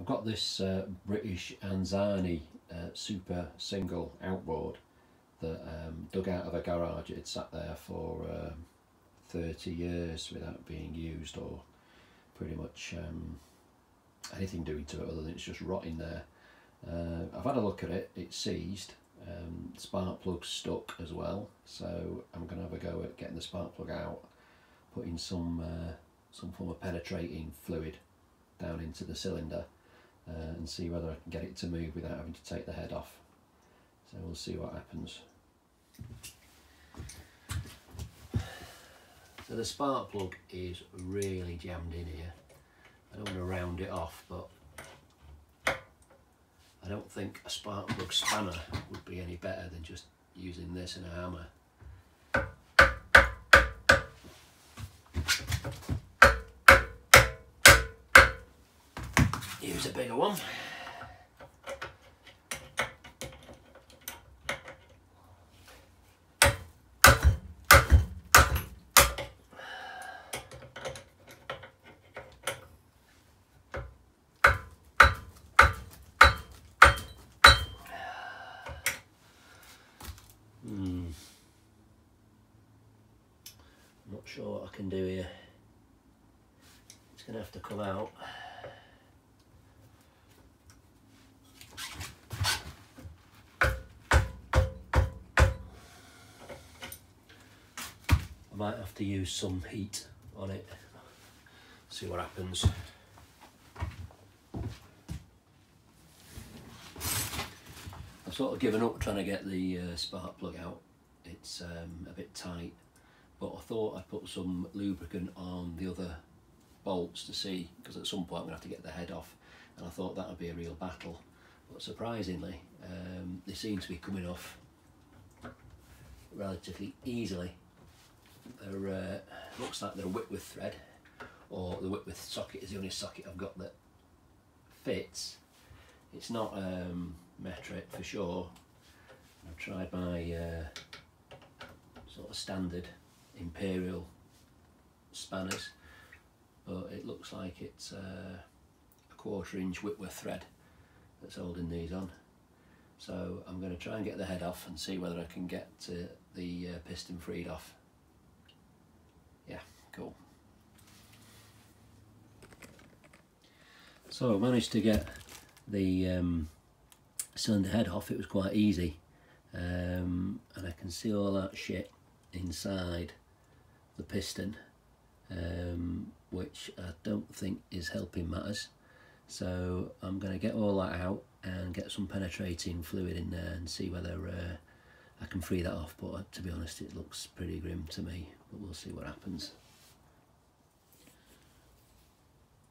I've got this British Anzani super single outboard that dug out of a garage. It had sat there for 30 years without being used, or pretty much anything doing to it other than it's just rotting there. I've had a look at it, it's seized, spark plug's stuck as well, so I'm going to have a go at getting the spark plug out, putting some form of penetrating fluid down into the cylinder and see whether I can get it to move without having to take the head off. So we'll see what happens. So the spark plug is really jammed in here. I don't want to round it off, but I don't think a spark plug spanner would be any better than just using this and a hammer. Use a bigger one. Not sure what I can do here. It's going to have to come out. I might have to use some heat on it, see what happens. I've sort of given up trying to get the spark plug out. It's a bit tight, but I thought I'd put some lubricant on the other bolts to see, because at some point I'm going to have to get the head off, and I thought that would be a real battle. But surprisingly, they seem to be coming off relatively easily. They're looks like they're a Whitworth thread, or the Whitworth socket is the only socket I've got that fits. It's not metric for sure. I've tried my sort of standard imperial spanners, but it looks like it's a 1/4 inch Whitworth thread that's holding these on. So I'm going to try and get the head off and see whether I can get the piston freed off. Yeah, cool. So I managed to get the cylinder head off. It was quite easy, and I can see all that shit inside the piston, which I don't think is helping matters. So I'm going to get all that out and get some penetrating fluid in there and see whether I can free that off, but to be honest it looks pretty grim to me, but we'll see what happens.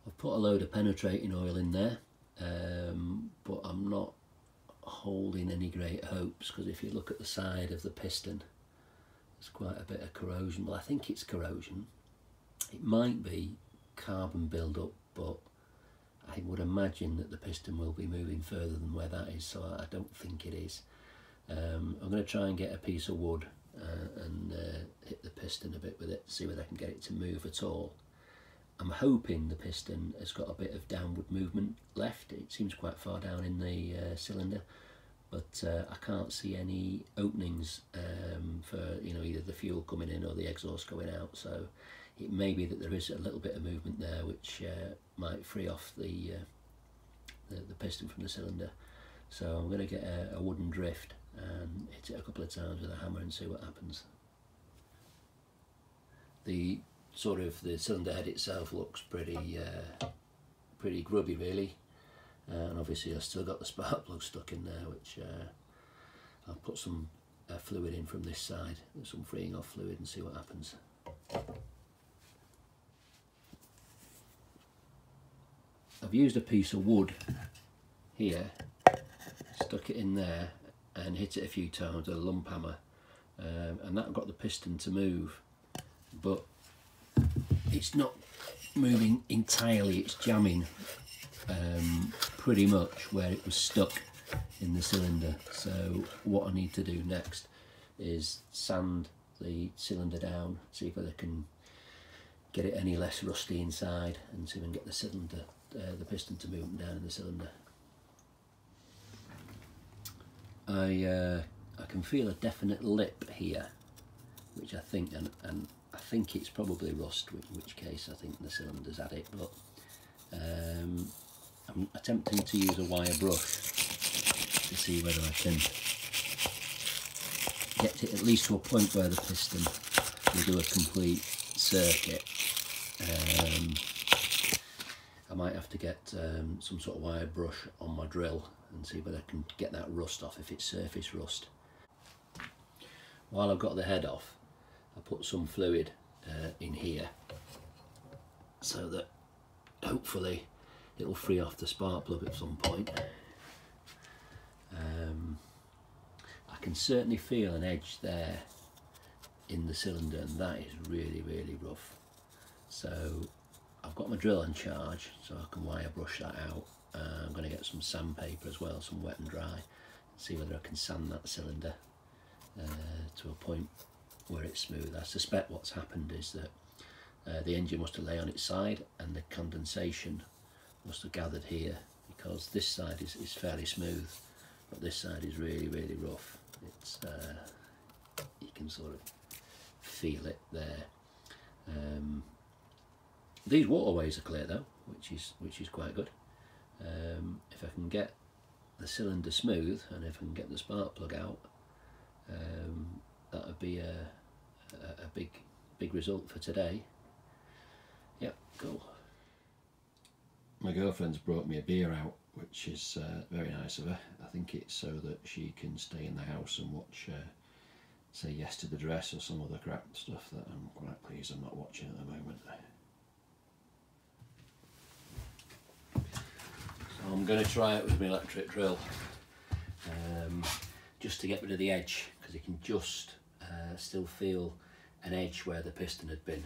I've put a load of penetrating oil in there, but I'm not holding any great hopes, because if you look at the side of the piston there's quite a bit of corrosion. Well, I think it's corrosion. It might be carbon build-up, but I would imagine that the piston will be moving further than where that is, so I don't think it is. I'm going to try and get a piece of wood and hit the piston a bit with it, see whether I can get it to move at all. I'm hoping the piston has got a bit of downward movement left. It seems quite far down in the cylinder, but I can't see any openings for either the fuel coming in or the exhaust going out. So it may be that there is a little bit of movement there, which might free off the piston from the cylinder. So I'm going to get a wooden drift and hit it a couple of times with a hammer and see what happens. The cylinder head itself looks pretty grubby really, and obviously I've still got the spark plug stuck in there, which I'll put some fluid in from this side, some freeing off fluid, and see what happens. I've used a piece of wood here, stuck it in there and hit it a few times with a lump hammer, and that got the piston to move, but it's not moving entirely. It's jamming pretty much where it was stuck in the cylinder. So what I need to do next is sand the cylinder down, see if I can get it any less rusty inside, and see if I can get the cylinder the piston to move down in the cylinder. I can feel a definite lip here, which I think, and I think it's probably rust, in which case I think the cylinder's had it, but I'm attempting to use a wire brush to see whether I can get it at least to a point where the piston will do a complete circuit. I might have to get some sort of wire brush on my drill and see whether I can get that rust off, if it's surface rust. While I've got the head off, I put some fluid in here so that hopefully it'll free off the spark plug at some point. I can certainly feel an edge there in the cylinder, and that is really, really rough. So I've got my drill in charge, so I can wire brush that out. I'm going to get some sandpaper as well, some wet and dry, and see whether I can sand that cylinder to a point where it's smooth. I suspect what's happened is that the engine must have lay on its side and the condensation must have gathered here, because this side is fairly smooth, but this side is really, really rough. It's you can sort of feel it there. These waterways are clear though, which is quite good. If I can get the cylinder smooth and if I can get the spark plug out, that would be a big result for today. Yep, cool. My girlfriend's brought me a beer out, which is very nice of her. I think it's so that she can stay in the house and watch Say Yes to the Dress or some other crap stuff that I'm quite pleased I'm not watching at the moment. So I'm going to try it with my electric drill, just to get rid of the edge, because you can just still feel an edge where the piston had been.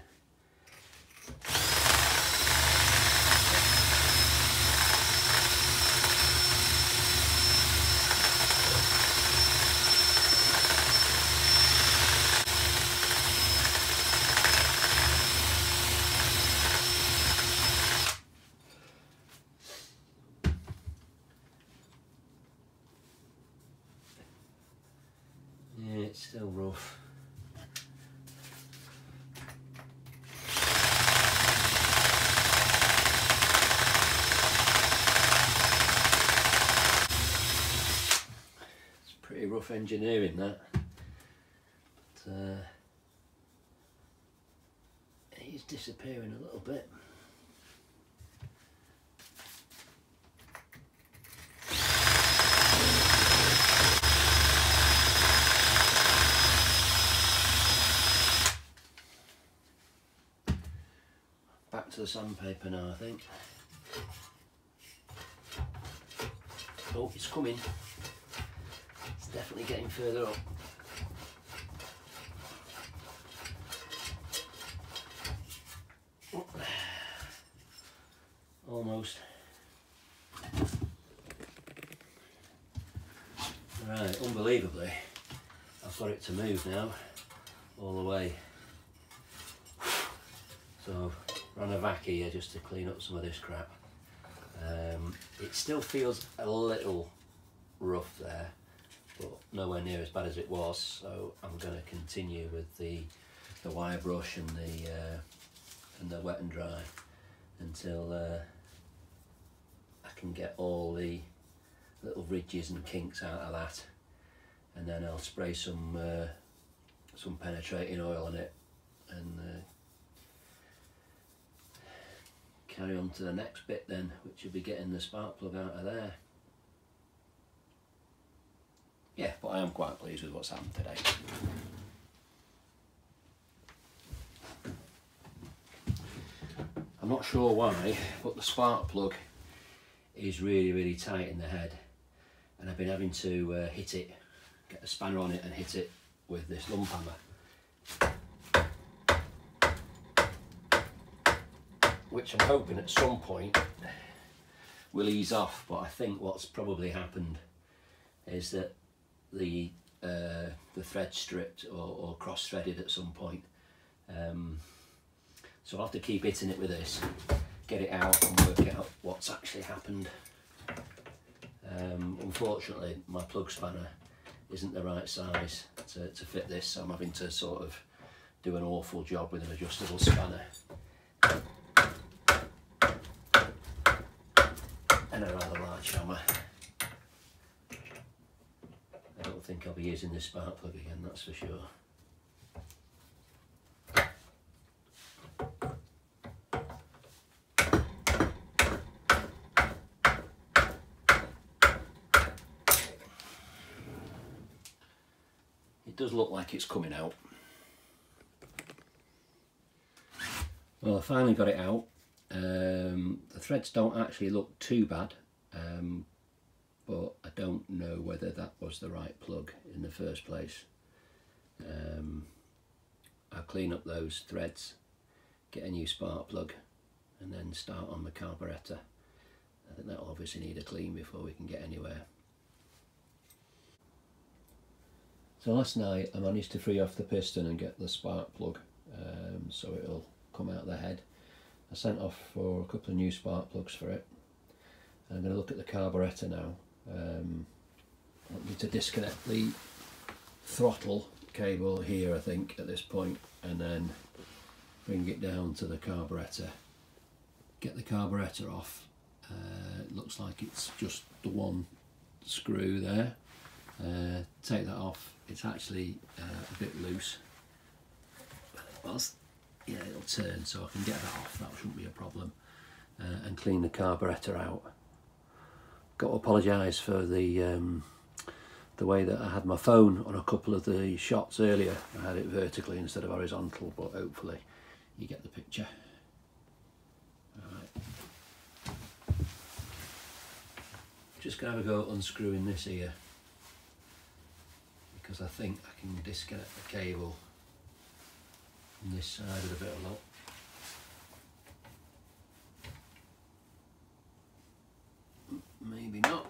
Yeah, it's still rough. It's pretty rough engineering, that. But it is disappearing a little bit. Back to the sandpaper now, I think. Oh, it's coming. It's definitely getting further up. Almost. Right, unbelievably, I've got it to move now, all the way. So, run a vac here just to clean up some of this crap. It still feels a little rough there, but nowhere near as bad as it was, so I'm going to continue with the wire brush and the wet and dry until I can get all the little ridges and kinks out of that, and then I'll spray some penetrating oil on it and carry on to the next bit then, which will be getting the spark plug out of there. Yeah, but I am quite pleased with what's happened today. I'm not sure why, but the spark plug is really, really tight in the head, and I've been having to hit it, get a spanner on it and hit it with this lump hammer, which I'm hoping at some point will ease off. But I think what's probably happened is that the thread stripped or cross-threaded at some point. So I'll have to keep hitting it with this get it out and work out what's actually happened. Unfortunately, my plug spanner isn't the right size to fit this, so I'm having to sort of do an awful job with an adjustable spanner and a rather large hammer. I don't think I'll be using this spark plug again, that's for sure. It does look like it's coming out. Well, I finally got it out. The threads don't actually look too bad, but I don't know whether that was the right plug in the first place. I'll clean up those threads, get a new spark plug, and then start on the carburettor. I think that'll obviously need a clean before we can get anywhere. So last night I managed to free off the piston and get the spark plug, so it'll come out the head. I sent off for a couple of new spark plugs for it. I'm going to look at the carburettor now. I need to disconnect the throttle cable here, I think, at this point, and then bring it down to the carburettor. Get the carburettor off. It looks like it's just the one screw there. Take that off. It's actually a bit loose. Well, yeah, it'll turn, so I can get that off. That shouldn't be a problem. And clean the carburettor out. Got to apologise for the way that I had my phone on a couple of the shots earlier. I had it vertically instead of horizontal, but hopefully you get the picture. Alright. Just gonna have a go at unscrewing this here, because I think I can disconnect the cable on this side of the bit of lock. Maybe not.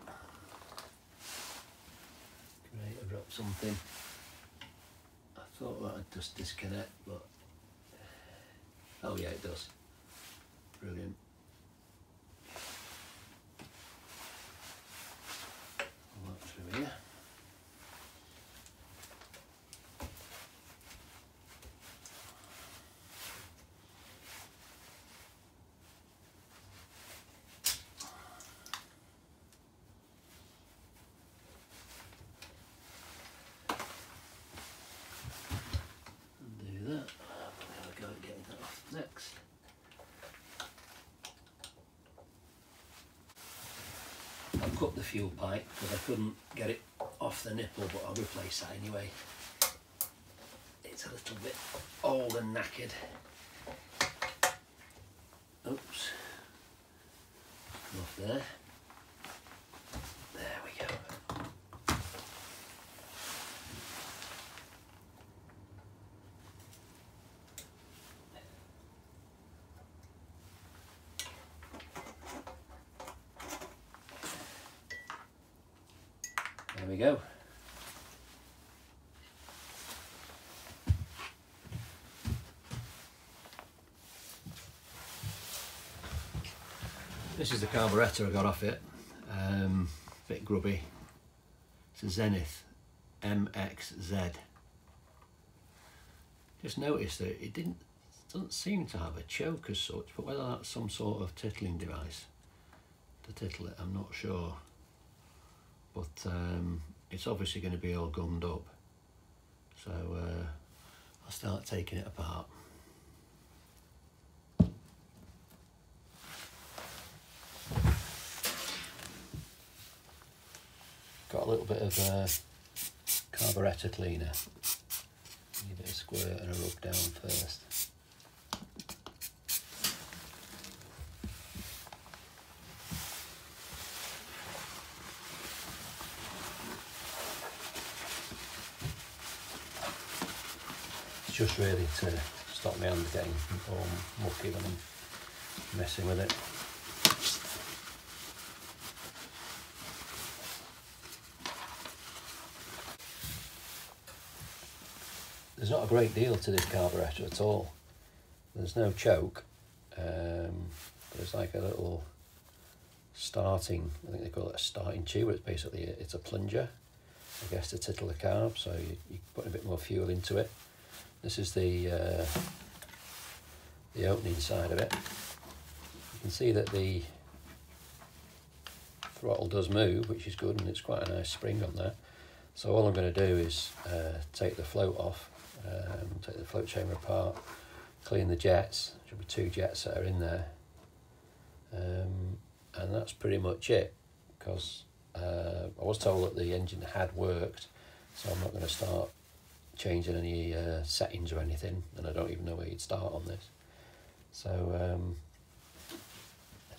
Great, I dropped something. I thought that I'd just disconnect, but oh yeah, it does. Brilliant. Pull that through here. Next. I've cut the fuel pipe because I couldn't get it off the nipple, but I'll replace that anyway. It's a little bit old and knackered. Oops. Come off there. There we go. There we go. This is the carburettor I got off it. Bit grubby. It's a Zenith MXZ. Just noticed that it doesn't seem to have a choke as such, but whether that's some sort of tittling device to tittle it, I'm not sure. But it's obviously going to be all gummed up, so I'll start taking it apart. Got a little bit of carburettor cleaner. Give it a squirt and a rub down first. Just really to stop my hand getting all mucky when I'm messing with it. There's not a great deal to this carburettor at all. There's no choke. There's like a little starting, I think they call it a starting tube, but it's basically it's a plunger, I guess, to tickle the carb, so you put a bit more fuel into it. This is the opening side of it. You can see that the throttle does move, which is good, and it's quite a nice spring on there. So all I'm going to do is take the float off, take the float chamber apart, clean the jets. There should be 2 jets that are in there, and that's pretty much it, because I was told that the engine had worked, so I'm not going to start changing any settings or anything, and I don't even know where you'd start on this. So I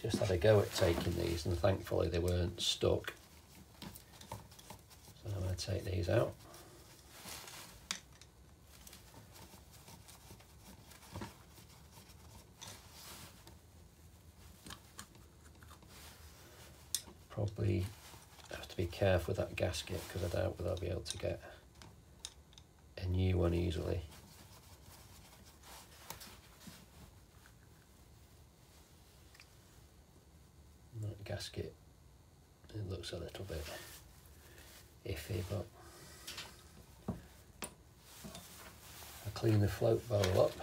just had a go at taking these, and thankfully they weren't stuck. So I'm going to take these out. Probably have to be careful with that gasket, because I doubt whether I'll be able to get a new one easily. That gasket, it looks a little bit iffy, but I clean the float bowl up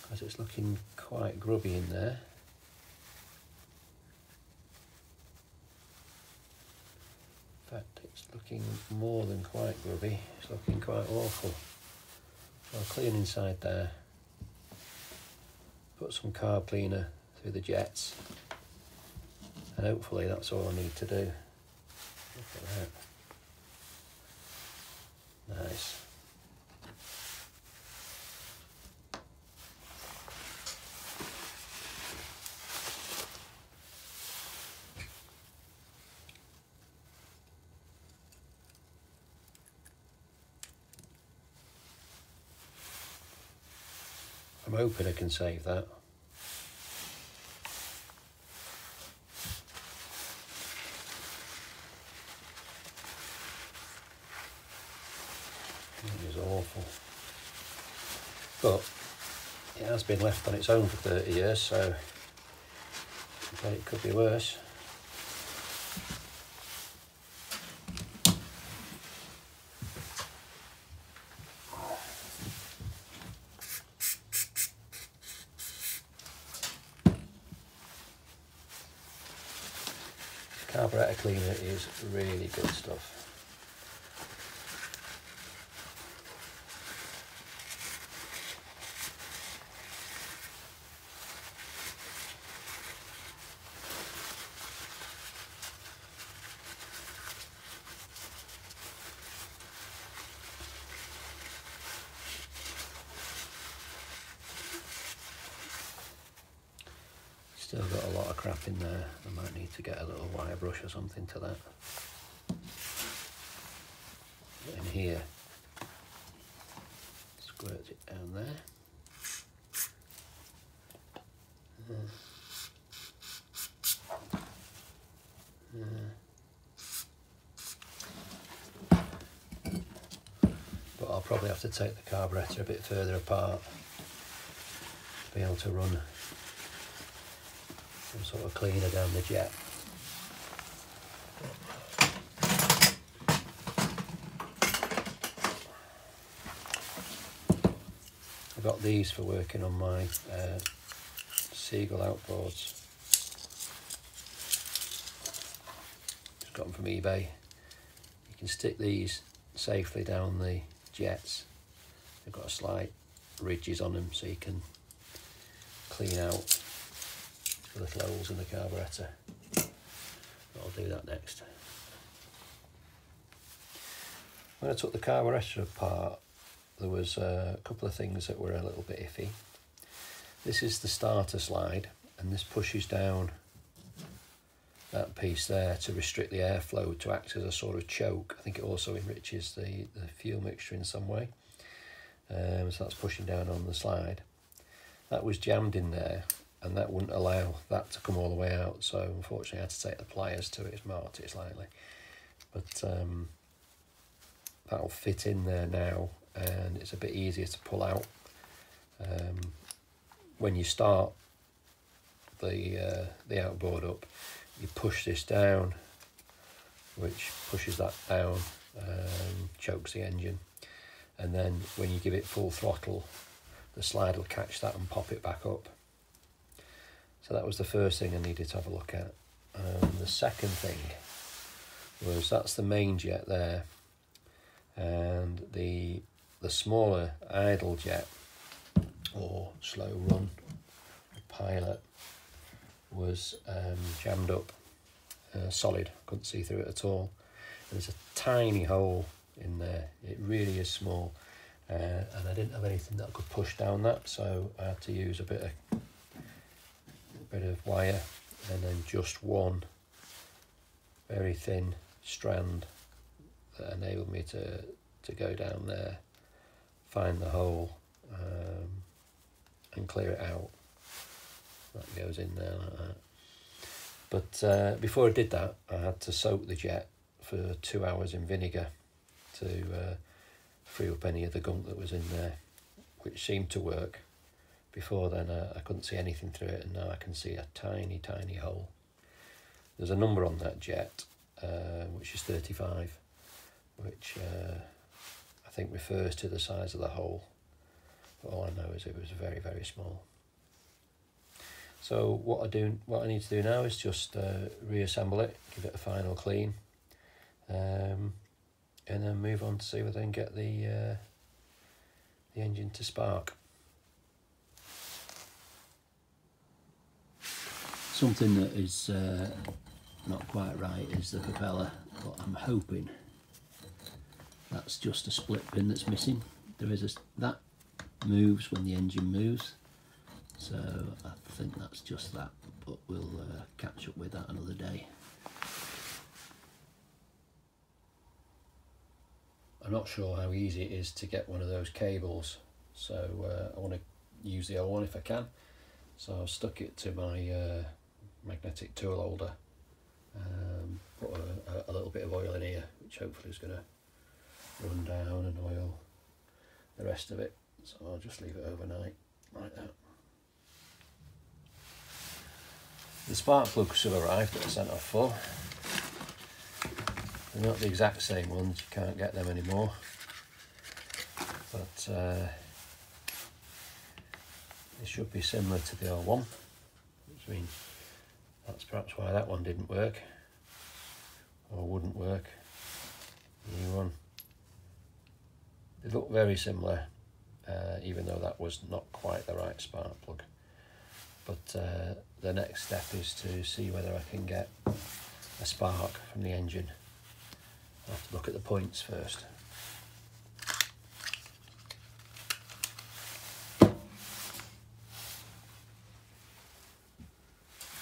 because it's looking quite grubby in there. In fact, it's looking more than quite grubby, it's looking quite awful. So I'll clean inside there, put some carb cleaner through the jets, and hopefully that's all I need to do. Look at that. Nice. I'm hoping I can save that. It is awful. But it has been left on its own for 30 years, so it could be worse. Carburetor cleaner is really good stuff. Still got a lot of crap in there. I might need to get a little wire brush or something to that. In here, squirt it down there. But I'll probably have to take the carburetor a bit further apart to be able to run some sort of cleaner down the jet. I got these for working on my Seagull outboards. Just got them from eBay. You can stick these safely down the jets. They've got slight ridges on them so you can clean out the little holes in the carburetor. I'll do that next. When I took the carburetor apart, there was a couple of things that were a little bit iffy. This is the starter slide, and this pushes down that piece there to restrict the airflow to act as a sort of choke. I think it also enriches the fuel mixture in some way. So that's pushing down on the slide. That was jammed in there, and that wouldn't allow that to come all the way out, so unfortunately I had to take the pliers to it, marked it slightly. But that'll fit in there now, and it's a bit easier to pull out. When you start the outboard up, you push this down, which pushes that down, chokes the engine, and then when you give it full throttle, the slide will catch that and pop it back up. So that was the first thing I needed to have a look at. The second thing was, that's the main jet there, and the smaller idle jet or slow run pilot was jammed up, solid, couldn't see through it at all. There's a tiny hole in there, it really is small, and I didn't have anything that I could push down that, so I had to use a bit of wire, and then just one very thin strand that enabled me to go down there, find the hole, and clear it out. That goes in there like that. But before I did that, I had to soak the jet for 2 hours in vinegar to free up any of the gunk that was in there, which seemed to work. Before then I couldn't see anything through it, and now I can see a tiny hole. There's a number on that jet, which is 35, which I think refers to the size of the hole, but all I know is it was very small. So what I need to do now is just reassemble it, give it a final clean, and then move on to see whether I can get the engine to spark. Something that is not quite right is the propeller, but I'm hoping that's just a split pin that's missing. There is that moves when the engine moves, so I think that's just that, but we'll catch up with that another day. I'm not sure how easy it is to get one of those cables, so I want to use the old one if I can. So I've stuck it to my magnetic tool holder, put a little bit of oil in here, which hopefully is going to run down and oil the rest of it. So I'll just leave it overnight like that. The spark plugs have arrived that I sent off for. They're not the exact same ones, you can't get them anymore, but they should be similar to the old one, which means that's perhaps why that one didn't work, or wouldn't work. The new one. They look very similar, even though that was not quite the right spark plug. But the next step is to see whether I can get a spark from the engine. I'll have to look at the points first.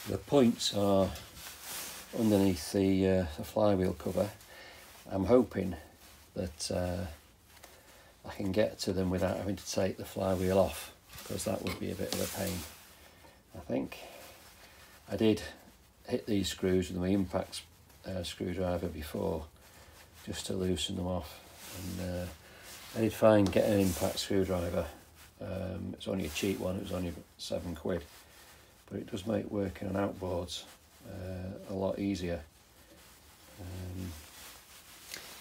The points are underneath the flywheel cover. I'm hoping that I can get to them without having to take the flywheel off, because that would be a bit of a pain. I think I did hit these screws with my impact screwdriver before, just to loosen them off, and I did find getting an impact screwdriver. It's only a cheap one, it was only £7, but it does make working on outboards a lot easier.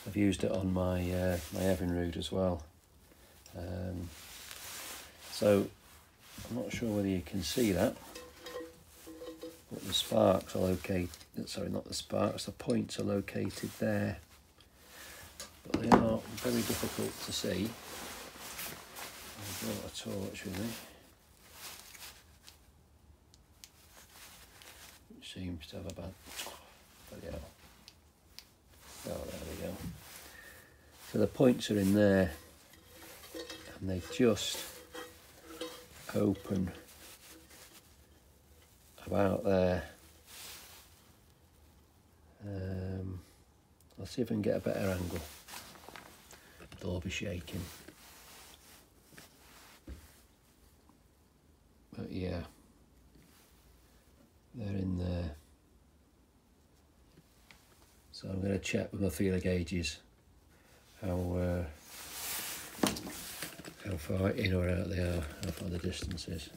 I've used it on my my Evinrude as well. So I'm not sure whether you can see that, but the sparks are located, sorry, not the sparks, the points are located there, but they are very difficult to see. I've brought a torch with me, which seems to have a bad, oh, there we go. So the points are in there, and they just open about there. I'll see if I can get a better angle. They'll be shaking. But yeah, they're in there. So I'm going to check with my feeler gauges how far in or out they are, how far the distance is.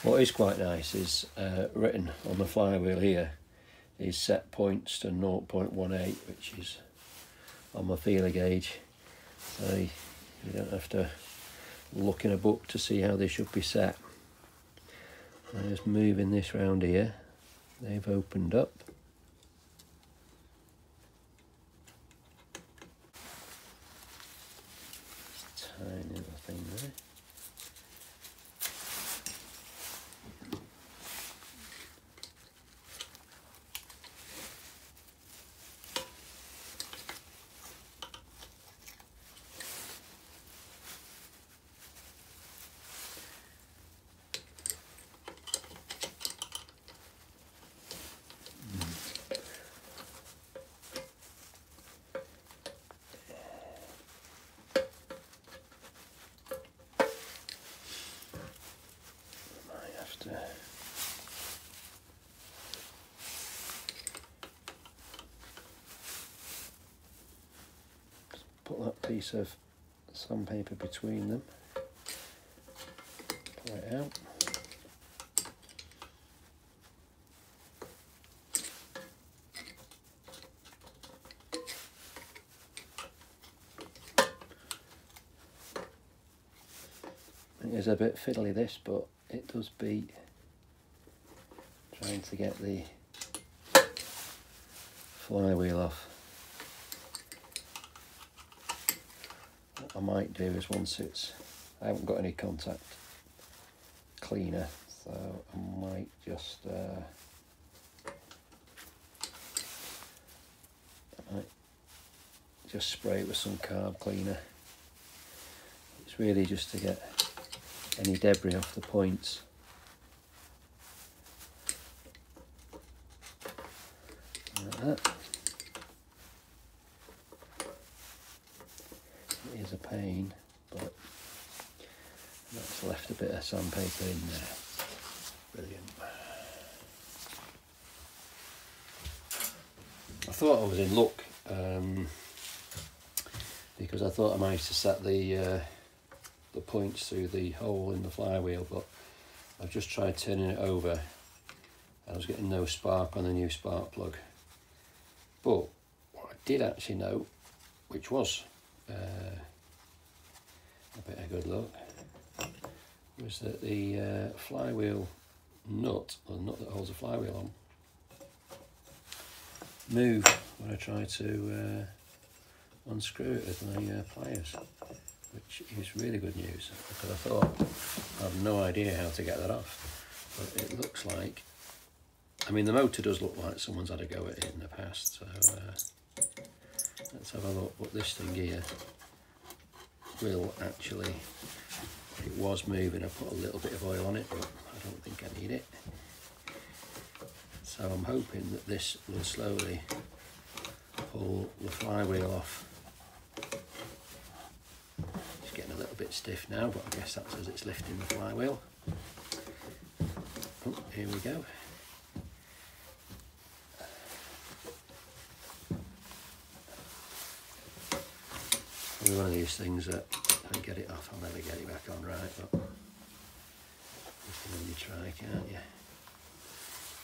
What is quite nice is written on the flywheel here is set points to 0.18, which is on my feeler gauge, so you don't have to look in a book to see how they should be set. I'm just moving this round here. They've opened up. Tiny little thing there. Put that piece of sandpaper between them, pull it out. It is a bit fiddly this, but it does beat trying to get the flywheel off. What I might do is I haven't got any contact cleaner, so I might just spray it with some carb cleaner. It's really just to get any debris off the points. Like that. It is a pain, but that's left a bit of sandpaper in there. Brilliant. I thought I was in luck because I thought I managed to set the points through the hole in the flywheel, but I've just tried turning it over and I was getting no spark on the new spark plug. But what I did actually know, which was a bit of good luck, was that the flywheel nut, or the nut that holds the flywheel on, moved when I tried to unscrew it with my pliers, which is really good news, because I thought I have no idea how to get that off. But it looks like, I mean, the motor does look like someone's had a go at it in the past, so let's have a look. But this thing here will actually, if it was moving, I put a little bit of oil on it, but I don't think I need it. So I'm hoping that this will slowly pull the flywheel off. It's getting a little bit stiff now, but I guess that's as it's lifting the flywheel. Oh, here we go. Probably one of these things that if I get it off, I'll never get it back on right, but you can only try, can't you?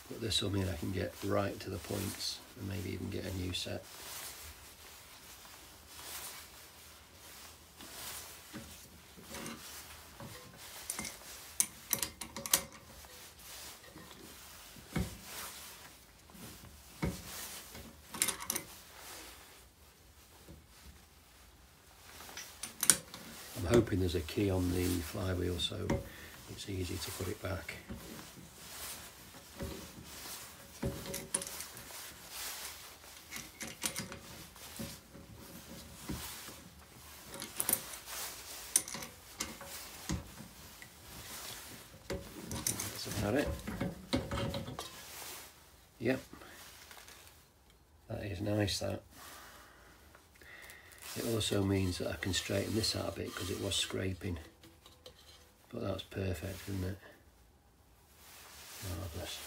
But this will mean I can get right to the points and maybe even get a new set. I'm hoping there's a key on the flywheel so it's easy to put it back. That's about it. Yep, that is nice, that. It also means that I can straighten this out a bit because it was scraping, but that's perfect, isn't it? Marvellous.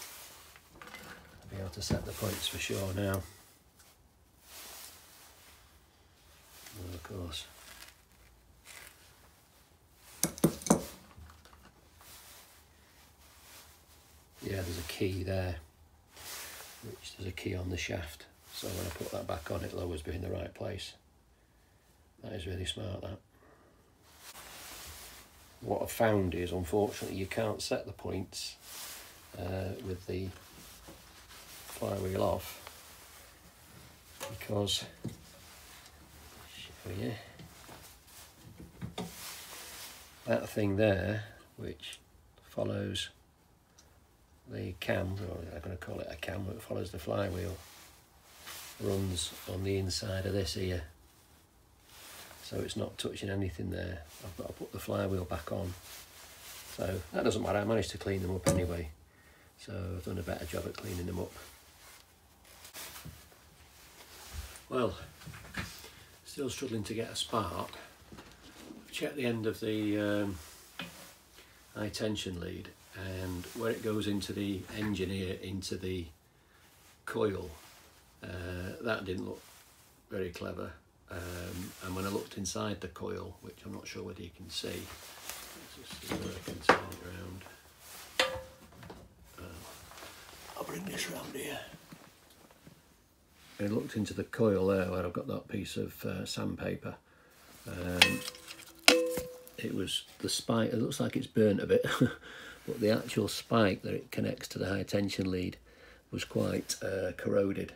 I'll be able to set the points for sure now. And of course, yeah, there's a key there, which there's a key on the shaft, so when I put that back on, it'll always be in the right place. That is really smart, that. What I've found is, unfortunately, you can't set the points with the flywheel off, because, show you, that thing there, which follows the cam, or I'm going to call it a cam, but follows the flywheel, runs on the inside of this here, so it's not touching anything there. I've got to put the flywheel back on, so that doesn't matter. I managed to clean them up anyway, so I've done a better job at cleaning them up. Well, still struggling to get a spark. Check the end of the high tension lead, and where it goes into the engine here, into the coil, that didn't look very clever. And when I looked inside the coil, which I'm not sure whether you can see, let's just see where I can turn it around. I'll bring this round here. I looked into the coil there where I've got that piece of sandpaper. It was the spike, it looks like it's burnt a bit, but the actual spike that it connects to the high tension lead was quite corroded.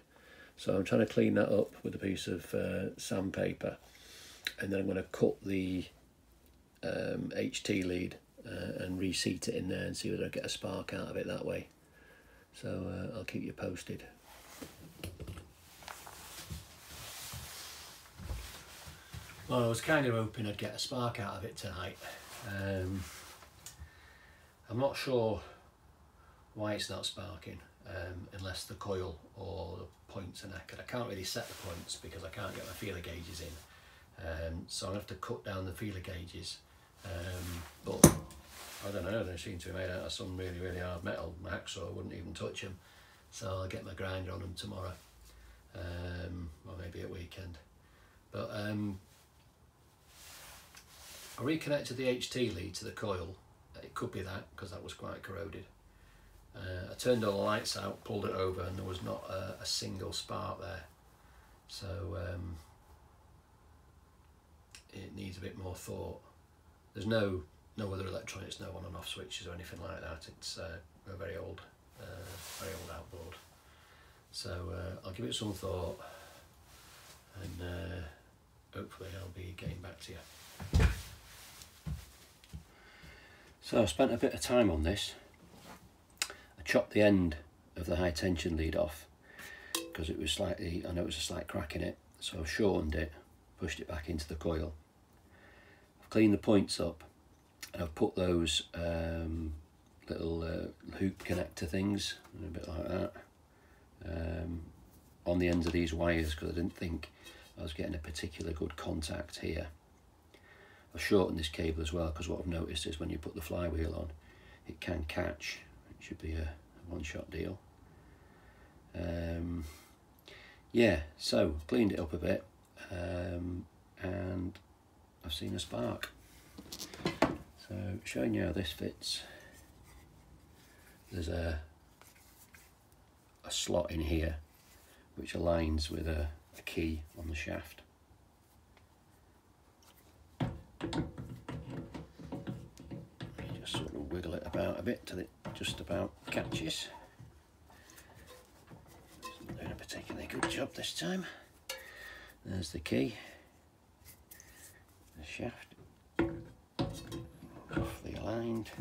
So I'm trying to clean that up with a piece of sandpaper, and then I'm going to cut the HT lead and reseat it in there and see whether I get a spark out of it that way. So I'll keep you posted. Well, I was kind of hoping I'd get a spark out of it tonight. I'm not sure why it's not sparking, unless the coil or the points are knackered. I can't really set the points because I can't get my feeler gauges in, so I'll have to cut down the feeler gauges, but I don't know, they seem to be made out of some really, really hard metal. My hacksaw wouldn't even touch them, so I'll get my grinder on them tomorrow, or maybe at weekend. But I reconnected the HT lead to the coil. It could be that, because that was quite corroded. I turned all the lights out, pulled it over, and there was not a single spark there. So it needs a bit more thought. There's no other electronics, no on and off switches or anything like that. It's a very old outboard. So I'll give it some thought, and hopefully I'll be getting back to you. So I spent a bit of time on this. I chopped the end of the high tension lead off because it was slightly, I noticed a slight crack in it, so I've shortened it, pushed it back into the coil. I've cleaned the points up, and I've put those little hoop connector things, a bit like that, on the ends of these wires, because I didn't think I was getting a particular good contact here. I've shortened this cable as well, because what I've noticed is when you put the flywheel on, it can catch. It should be a one-shot deal. Yeah, so cleaned it up a bit, and I've seen a spark. So showing you how this fits. There's a slot in here which aligns with a key on the shaft. You just sort of wiggle it about a bit till it just about catches. It's not doing a particularly good job this time. There's the key, the shaft, roughly aligned.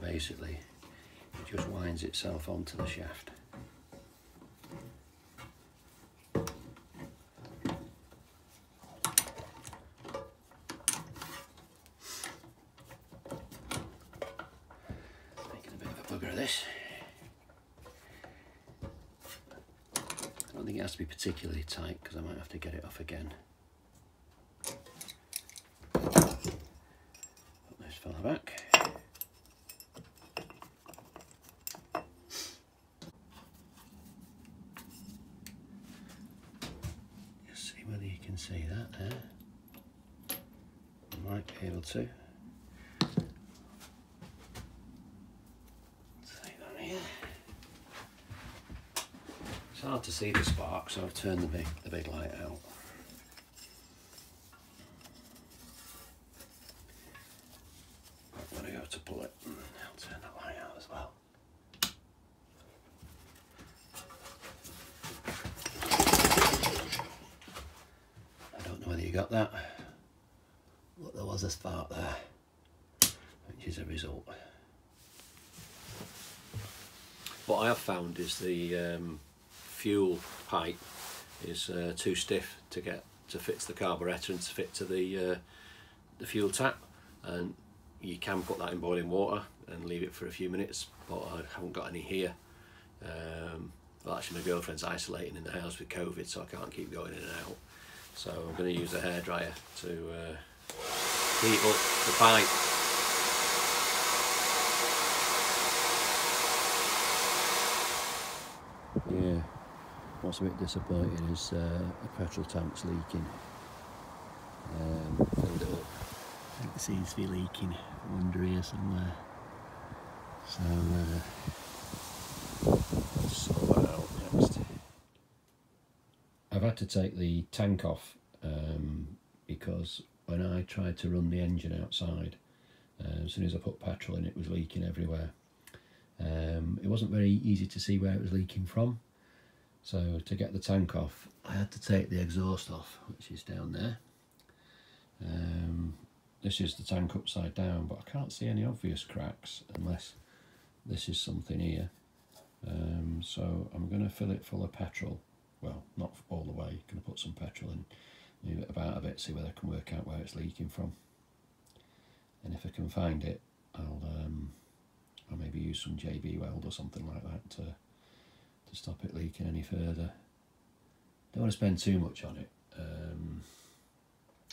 Basically, it just winds itself onto the shaft. Making a bit of a bugger of this. I don't think think it has to be particularly tight because I might have to get it off again. Put this fella back. Just see whether you can see that there. I might be able to. It's hard to see the spark, so I've turned the big light out. I'm going to go to pull it. I'll turn that light out as well. I don't know whether you got that, but there was a spark there, which is a result. What I have found is the fuel pipe is too stiff to fit to the carburettor and to fit to the fuel tap, and you can put that in boiling water and leave it for a few minutes, but I haven't got any here. Well, actually my girlfriend's isolating in the house with COVID, so I can't keep going in and out, so I'm going to use a hairdryer to heat up the pipe. Yeah, what's a bit disappointing is the petrol tank's leaking. Filled it up. I think it seems to be leaking from under here somewhere. So let's sort that out next. I've had to take the tank off because when I tried to run the engine outside, as soon as I put petrol in, it was leaking everywhere. It wasn't very easy to see where it was leaking from, so to get the tank off I had to take the exhaust off, which is down there. This is the tank upside down, but I can't see any obvious cracks unless this is something here. So I'm going to fill it full of petrol. Well, not all the way, going to put some petrol in, move it about a bit, see whether I can work out where it's leaking from, and if I can find it I'll maybe use some JB weld or something like that to stop it leaking any further. Don't want to spend too much on it.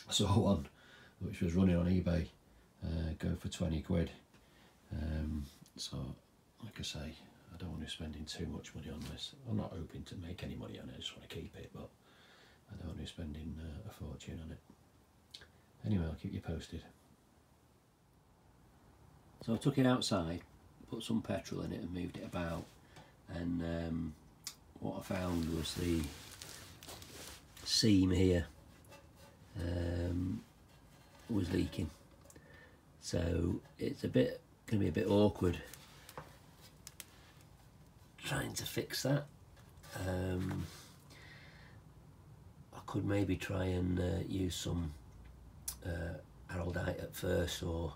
I saw one which was running on eBay, go for 20 quid. So like I say, I don't want to be spending too much money on this. I'm not hoping to make any money on it, I just want to keep it, but I don't want to be spending a fortune on it. Anyway, I'll keep you posted. So I took it outside, put some petrol in it and moved it about, and what I found was the seam here was leaking, so it's going to be a bit awkward trying to fix that. I could maybe try and use some araldite at first, or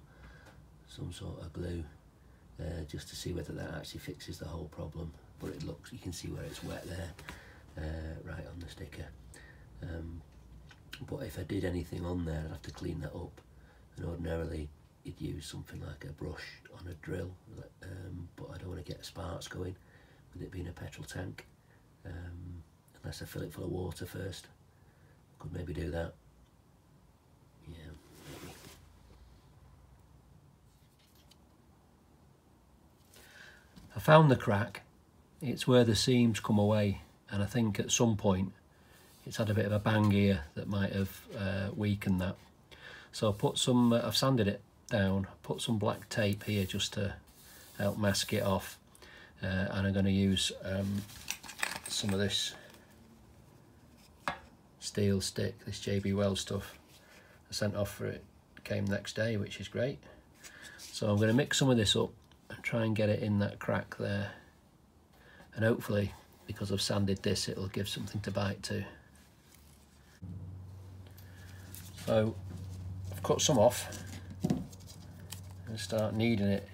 some sort of glue, just to see whether that actually fixes the whole problem. But it looks, you can see where it's wet there, right on the sticker. But if I did anything on there, I'd have to clean that up, and ordinarily you'd use something like a brush on a drill, but I don't want to get sparks going with it being a petrol tank, unless I fill it full of water first. Could maybe do that. Yeah, maybe. I found the crack. It's where the seams come away, and I think at some point it's had a bit of a bang here that might have weakened that. So I put some, I've sanded it down, put some black tape here just to help mask it off, and I'm going to use some of this steel stick, this JB Weld stuff. I sent off for it, came next day, which is great. So I'm going to mix some of this up and try and get it in that crack there, and hopefully, because I've sanded this, it'll give something to bite to. So I've cut some off and start kneading it.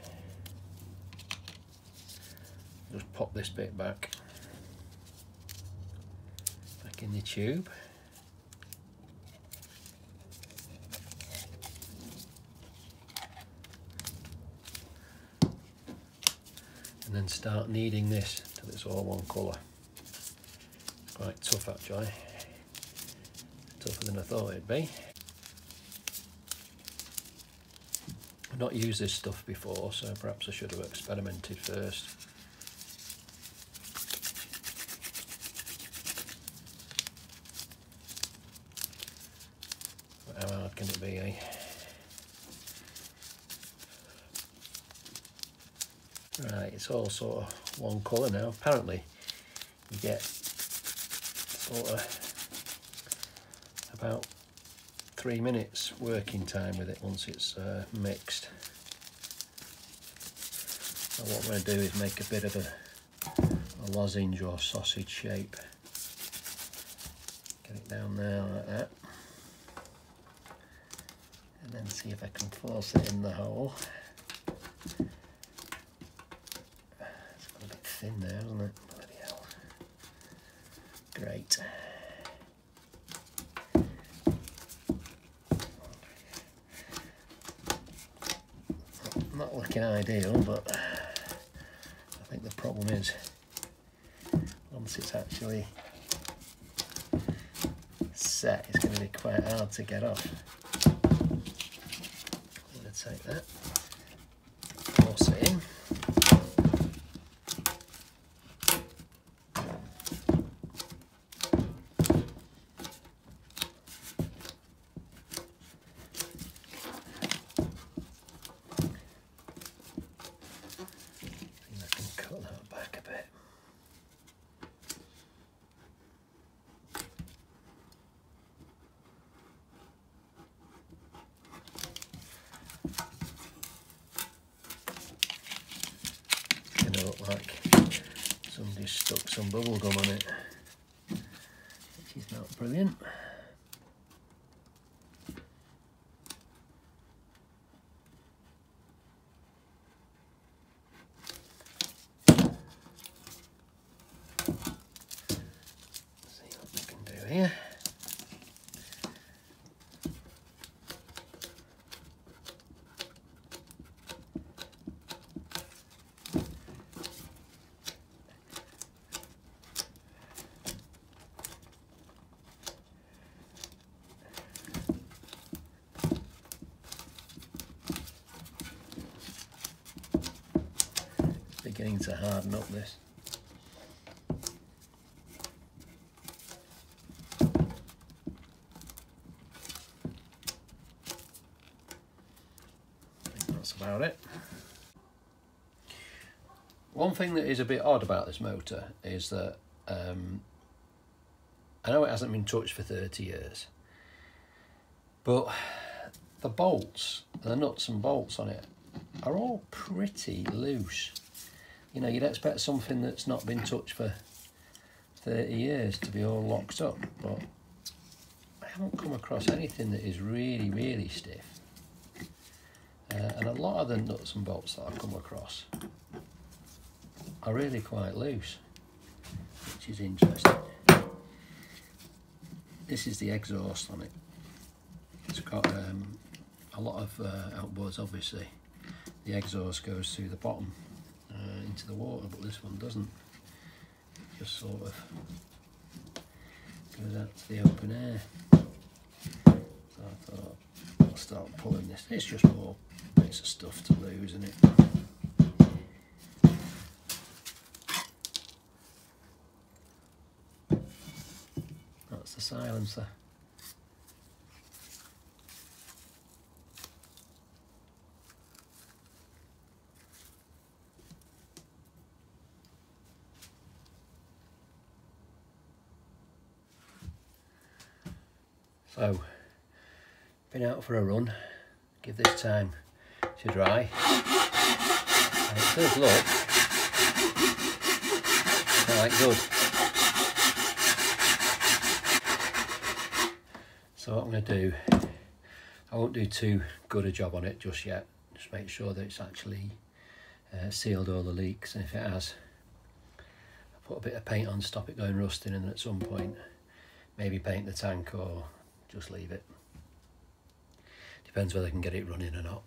Just pop this bit back in the tube. And then start kneading this till it's all one colour. quite tough actually, tougher than I thought it'd be. I've not used this stuff before, so perhaps I should have experimented first. But how hard can it be, eh? Right, it's all sort of one colour now. Apparently you get sort of about 3 minutes working time with it once it's mixed. So what I'm going to do is make a bit of a lozenge or sausage shape. Get it down there like that. And then see if I can force it in the hole. It's got a bit thin there, isn't it? Bloody hell. Great. Not looking ideal, but I think the problem is once it's actually set, it's going to be quite hard to get off. I'm going to take that, force it in. Look like somebody's stuck some bubble gum on it, which is not brilliant. See what we can do here. Beginning to harden up this. I think that's about it. One thing that is a bit odd about this motor is that I know it hasn't been touched for 30 years, but the bolts, the nuts and bolts on it are all pretty loose. You know, you'd expect something that's not been touched for 30 years to be all locked up, but I haven't come across anything that is really, really stiff. And a lot of the nuts and bolts that I've come across are really quite loose, which is interesting. This is the exhaust on it. It's got a lot of outboards, obviously. The exhaust goes through the bottom into the water, but this one doesn't. It just sort of goes out to the open air. So I thought I'll start pulling this. It's just more bits of stuff to lose, isn't it? That's the silencer. So, been out for a run, give this time to dry, and it does look quite good. So what I'm going to do, I won't do too good a job on it just yet, just make sure that it's actually sealed all the leaks, and if it has, I'll put a bit of paint on, stop it going rusting, and at some point maybe paint the tank or just leave it. Depends whether I can get it running or not.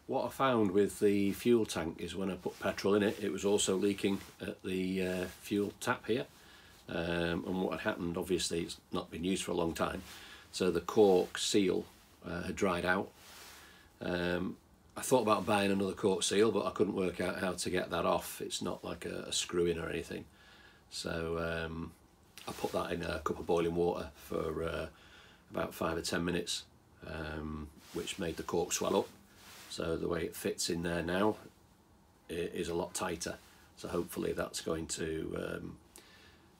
What I found with the fuel tank is when I put petrol in it, it was also leaking at the fuel tap here. And what had happened, obviously it's not been used for a long time, so the cork seal had dried out. I thought about buying another cork seal, but I couldn't work out how to get that off. It's not like a screw in or anything. So I put that in a cup of boiling water for about 5 or 10 minutes, which made the cork swell up. So the way it fits in there now is a lot tighter. So hopefully that's going to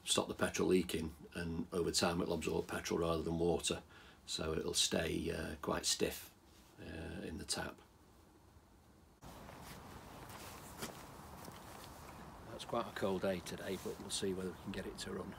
stop the petrol leaking, and over time it'll absorb petrol rather than water. So it'll stay quite stiff in the tap. It's quite a cold day today, but we'll see whether we can get it to run.